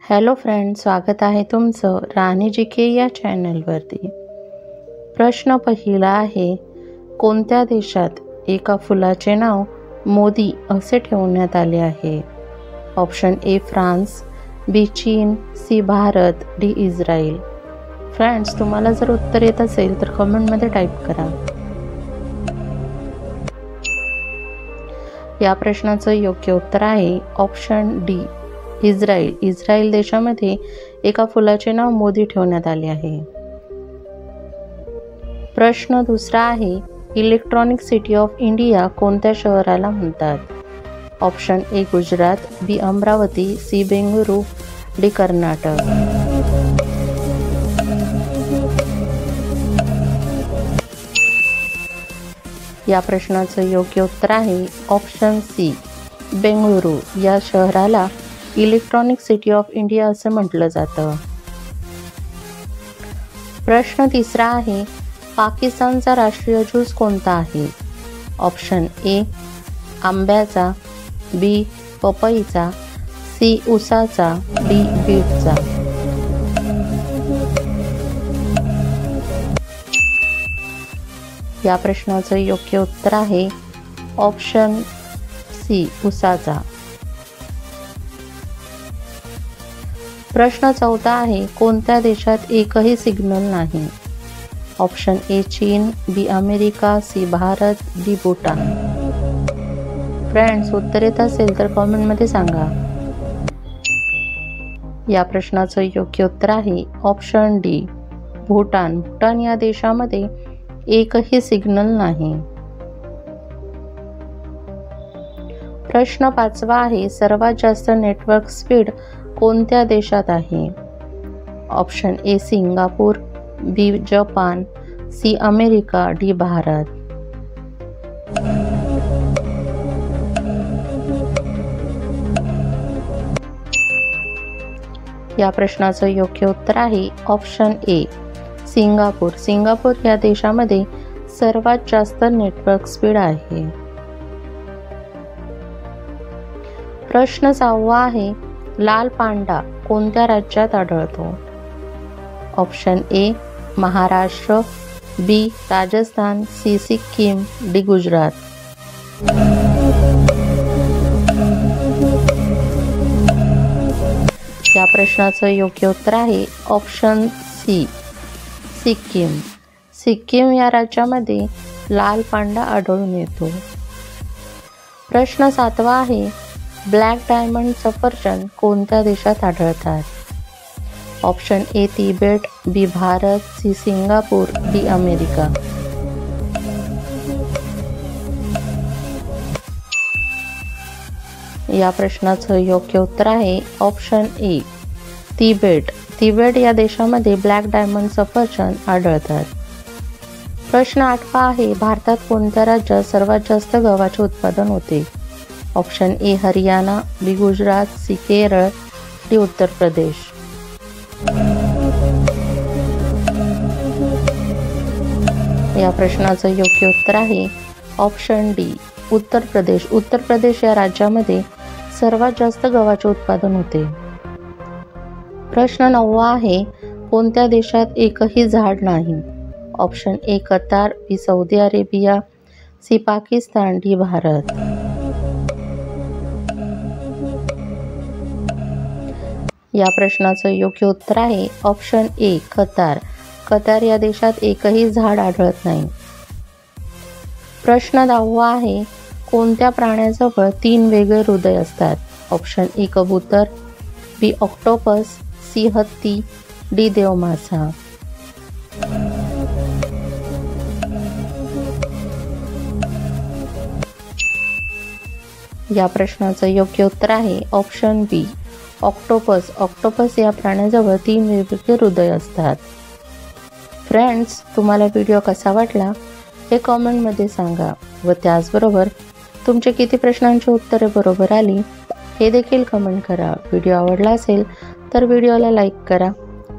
Hello friends, स्वागत आहे तुमचं राणी जी के या चॅनलवरती। प्रश्न पहिला आहे, कोणत्या देशात एका फुलाचे नाव मोदी असे ठेवण्यात आले आहे? ऑप्शन ए फ्रान्स, बी चीन, C Bharat, D Israel. Friends, तुम्हाला जर उत्तर येत असेल तर कमेंटमध्ये टाईप करा। या प्रश्नाचं योग्य उत्तर आहे ऑप्शन डी इस्रायल। इस्रायल देशामध्ये एका फुलाचे नाव मोदी ठेवण्यात आले आहे। प्रश्न दुसरा आहे, इलेक्ट्रॉनिक सिटी ऑफ इंडिया कोणत्या शहराला म्हणतात? Option A Gujarat, B Amravati, C Bengaluru, D Karnataka. या प्रश्नाचं योग्य उत्तर आहे ऑप्शन सी बेंगळुरू। या शहराला इलेक्ट्रॉनिक सिटी ऑफ इंडिया असे म्हटलं जातं। प्रश्न तिसरा आहे, पाकिस्तानचा राष्ट्रीय ज्यूस कोणता आहे? ऑप्शन ए आंब्याचा, बी पपईचा, सी उसाचा, डी बीटचा। या प्रश्नाचं योग्य उत्तर आहे ऑप्शन सी उसाचा। प्रश्न चौथा आहे, कोणत्या देशात एकही सिग्नल नाही? ऑप्शन ए चीन, B America, C Bharat, D Bhutan. Friends, उत्तर येत असेल तर कमेंटमध्ये सांगा। या प्रश्नाचं योग्य उत्तर आहे ऑप्शन डी भूटान। भूटान या देशामध्ये एकही सिग्नल नाही। प्रश्न पाचवा आहे, सर्वात जास्त नेटवर्क स्पीड कोणत्या देशात आहे? Option A Singapore, B Japan, C America, D Bharat. या प्रश्नाचं योग्य उत्तर आहे ऑप्शन ए सिंगापूर। सिंगापूर या देशामध्ये सर्वात जास्त नेटवर्क स्पीड आहे। प्रश्न सहावा आहे, लाल पांडा कोणत्या राज्यात आढळतो? Option A Maharashtra, B Rajasthan, C Sikkim, D Gujarat. या प्रश्नाचं योग्य उत्तर आहे ऑप्शन सी सिक्कीम। सिक्कीम या राज्यामध्ये लाल पांडा आढळून येतो। प्रश्न सातवा आहे, ब्लॅक डायमंड सफरचंद कोणत्या देशात आढळतात? Option A Tibet, B Bharat, C Singapore, D America. या प्रश्नाचं योग्य उत्तर आहे ऑप्शन ए तिबेट। तिबेट या देशामध्ये ब्लॅक डायमंड सफरचंद आढळतात। प्रश्न आठवा आहे, भारतात कोणत्या राज्यात सर्वात जास्त गव्हाचे उत्पादन होते? Option A Haryana, B Gujarat, C Kerala, D Uttar Pradesh. या प्रश्नाचं योग्य उत्तर आहे ऑप्शन डी उत्तर प्रदेश। उत्तर प्रदेश या राज्यामध्ये सर्वात जास्त गव्हाचे उत्पादन होते। प्रश्न नववा आहे, कोणत्या देशात एकही झाड नाही? Option A Qatar, B Saudi Arabia, C Pakistan, D Bharat. या प्रश्नाचं योग्य उत्तर आहे ऑप्शन ए कतार। कतार या देशात एकही झाड आढळत नाही। प्रश्न 10वा आहे, कोणत्या प्राण्याजवळ 3 वेगळे हृदय असतात? ऑप्शन ए कबूतर, बी ऑक्टोपस, सी हत्ती, डी देवमासा। या प्रश्नाचं योग्य उत्तर आहे ऑप्शन बी ऑक्टोपस। ऑक्टोपस या प्राण्याजवळ 3 वेगवेगळे हृदय असतात। फ्रेंड्स, तुम्हाला व्हिडिओ कसा वाटला हे कमेंटमध्ये सांगा व त्याचबरोबर तुमचे किती प्रश्नांची उत्तरे बरोबर आली हे देखील कमेंट करा। व्हिडिओ आवडला असेल तर व्हिडिओला लाईक करा,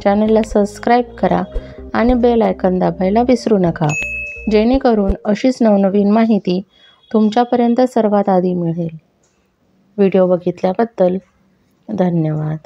चॅनलला सबस्क्राईब करा आणि बेल आयकॉन दाबायला विसरू नका, जेणेकरून अशीच नवनवीन माहिती तुमच्यापर्यंत सर्वात आधी मिळेल। व्हिडिओ बघितल्याबद्दल धन्यवाद।